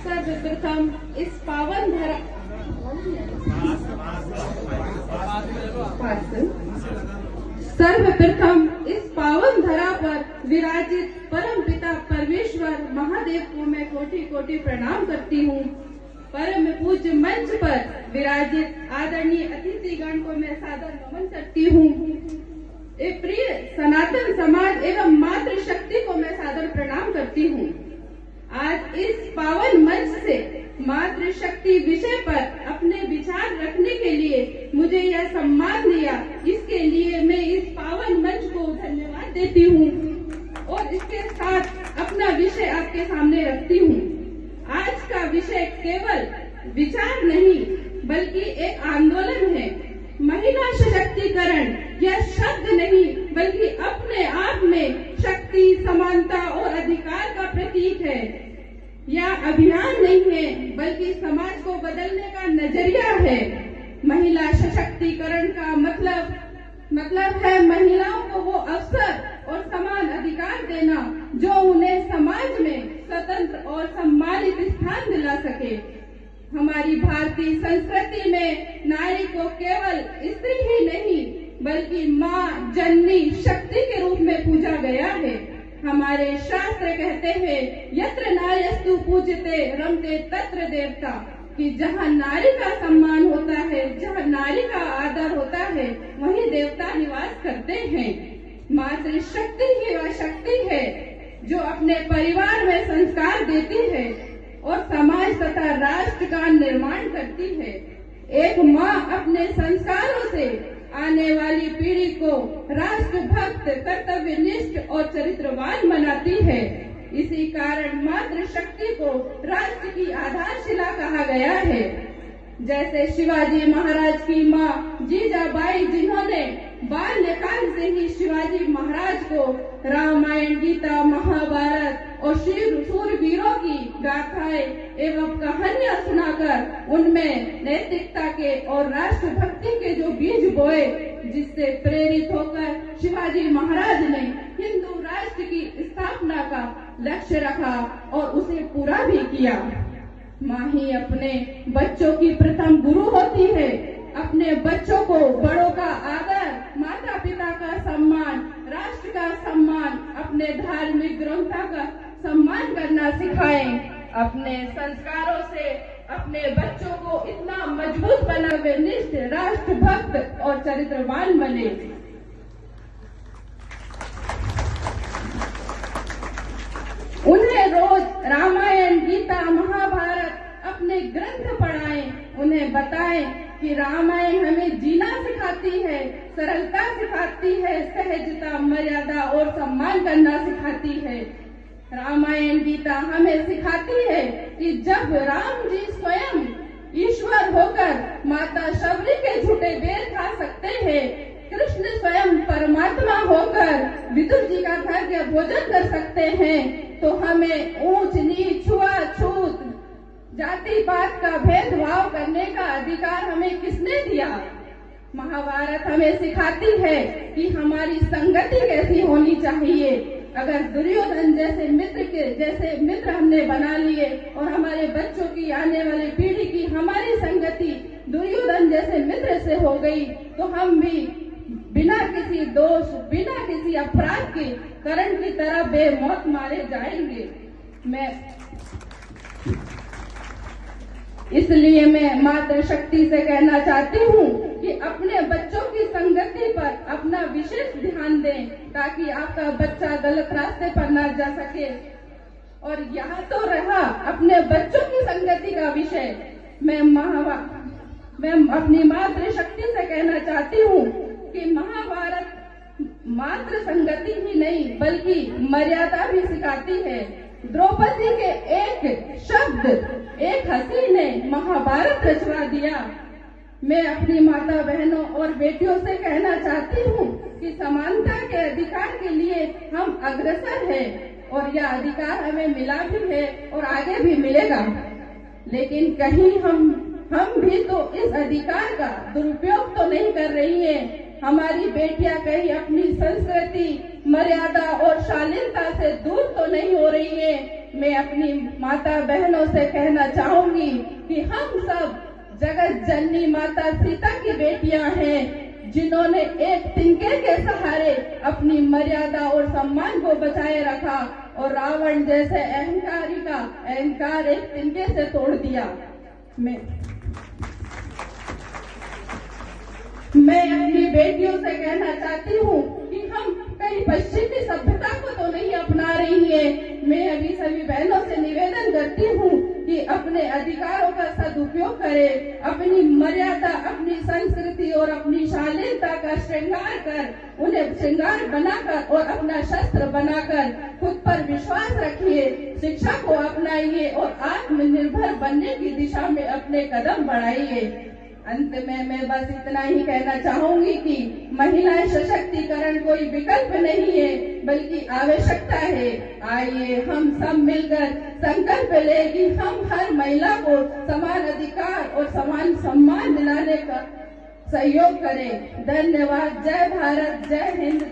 सर्वप्रथम इस पावन धरा सर्वप्रथम इस पावन धरा पर विराजित परम पिता परमेश्वर महादेव को मैं कोटि कोटि प्रणाम करती हूँ। परम पूज्य मंच पर विराजित आदरणीय अतिथिगण को मैं सादर नमन करती हूँ। प्रिय सनातन समाज एवं मातृशक्ति को मैं सादर प्रणाम करती हूँ। आज इस पावन मंच से मातृशक्ति विषय पर अपने विचार रखने के लिए मुझे यह सम्मान दिया, इसके लिए मैं इस पावन मंच को धन्यवाद देती हूँ और इसके साथ अपना विषय आपके सामने रखती हूँ। आज का विषय केवल विचार नहीं बल्कि एक आंदोलन है। महिला सशक्तिकरण यह शब्द नहीं बल्कि अपने आप में शक्ति, समानता और अधिकार का प्रतीक है। यह अभियान नहीं है बल्कि समाज को बदलने का नजरिया है। महिला सशक्तिकरण का मतलब है महिलाओं को वो अवसर और समान अधिकार देना जो उन्हें समाज में स्वतंत्र और सम्मानित स्थान दिला सके। हमारी भारतीय संस्कृति में नारी को केवल स्त्री ही नहीं बल्कि माँ, जननी, शक्ति के रूप में पूजा गया है। हमारे शास्त्र कहते हैं यत्र नार्यस्तु पूज्यते रमते तत्र देवता, कि जहाँ नारी का सम्मान होता है, जहाँ नारी का आदर होता है, वहीं देवता निवास करते हैं। मातृशक्ति ही वह शक्ति है जो अपने परिवार में संस्कार देती है और समाज तथा राष्ट्र का निर्माण करती है। एक माँ अपने संस्कारों से आने वाली पीढ़ी को राष्ट्रभक्त, कर्तव्यनिष्ठ और चरित्रवान बनाती है। इसी कारण मातृशक्ति को राष्ट्र की आधारशिला कहा गया है। जैसे शिवाजी महाराज की माँ जीजाबाई, जिन्होंने बाल्यकाल से ही शिवाजी महाराज को रामायण, गीता, महाभारत और शूरवीरों की गाथाएं एवं कहानियां सुनाकर उनमें नैतिकता के और राष्ट्रभक्ति के जो बीज बोए, जिससे प्रेरित होकर शिवाजी महाराज ने हिंदू राष्ट्र की स्थापना का लक्ष्य रखा और उसे पूरा भी किया। माँ ही अपने बच्चों की प्रथम गुरु होती है। अपने बच्चों को बड़ों का आदर, माता पिता का सम्मान, राष्ट्र का सम्मान, अपने धार्मिक ग्रंथों का सम्मान करना सिखाएं। अपने संस्कारों से अपने बच्चों को इतना मजबूत बनावे, निष्ठ, राष्ट्रभक्त और चरित्रवान बने। उन्हें रोज रामायण, गीता, महाभारत अपने ग्रंथ पढ़ाएं। उन्हें बताएं कि रामायण हमें जीना सिखाती है, सरलता सिखाती है, सहजता, मर्यादा और सम्मान करना सिखाती है। रामायण, गीता हमें सिखाती है कि जब राम जी स्वयं ईश्वर होकर माता शबरी के झूठे बेर खा सकते हैं, कृष्ण स्वयं परमात्मा होकर विदुर जी का खाद्य भोजन कर सकते हैं, तो हमें ऊंच नीच, छुआछूत, जाति पात का भेदभाव करने का अधिकार हमें किसने दिया? महाभारत हमें सिखाती है कि हमारी संगति कैसी होनी चाहिए। अगर दुर्योधन जैसे मित्र हमने बना लिए और हमारे बच्चों की, आने वाली पीढ़ी की हमारी संगति दुर्योधन जैसे मित्र से हो गई, तो हम भी बिना किसी दोष, बिना किसी अपराध के कर्ण की तरह बेमौत मारे जाएंगे। इसलिए मैं मातृशक्ति से कहना चाहती हूँ कि अपने बच्चों की संगति पर अपना विशेष ध्यान दें, ताकि आपका बच्चा गलत रास्ते पर न जा सके। और यहाँ तो रहा अपने बच्चों की संगति का विषय, मैं अपनी मातृशक्ति से कहना चाहती हूँ कि महाभारत मात्र संगति ही नहीं बल्कि मर्यादा भी सिखाती है। द्रौपदी के एक शब्द, एक हंसी ने महाभारत रचवा दिया। मैं अपनी माता बहनों और बेटियों से कहना चाहती हूँ कि समानता के अधिकार के लिए हम अग्रसर हैं और यह अधिकार हमें मिला भी है और आगे भी मिलेगा। लेकिन कहीं हम भी तो इस अधिकार का दुरुपयोग तो नहीं कर रही हैं। हमारी बेटियां कहीं अपनी संस्कृति, मर्यादा और शालीनता से दूर तो नहीं हो रही है। मैं अपनी माता बहनों से कहना चाहूंगी कि हम सब जगत जननी माता सीता की बेटियां हैं, जिन्होंने एक तिनके के सहारे अपनी मर्यादा और सम्मान को बचाए रखा और रावण जैसे अहंकारी का अहंकार एक तिनके से तोड़ दिया। मैं अपनी बेटियों से कहना चाहती हूँ कि हम कहीं पश्चिमी सभ्यता को तो नहीं अपना रही है। मैं अभी सभी बहनों से निवेदन करती हूँ कि अपने अधिकारों का सदुपयोग करें, अपनी मर्यादा, अपनी संस्कृति और अपनी शालीनता का श्रृंगार कर, उन्हें श्रृंगार बनाकर और अपना शस्त्र बनाकर खुद पर विश्वास रखिए, शिक्षा को अपनाइए और आत्मनिर्भर बनने की दिशा में अपने कदम बढ़ाइए। अंत में मैं बस इतना ही कहना चाहूंगी कि महिला सशक्तिकरण कोई विकल्प नहीं है बल्कि आवश्यकता है। आइए हम सब मिलकर संकल्प ले कि हम हर महिला को समान अधिकार और समान सम्मान दिलाने का सहयोग करें। धन्यवाद। जय भारत, जय हिंद।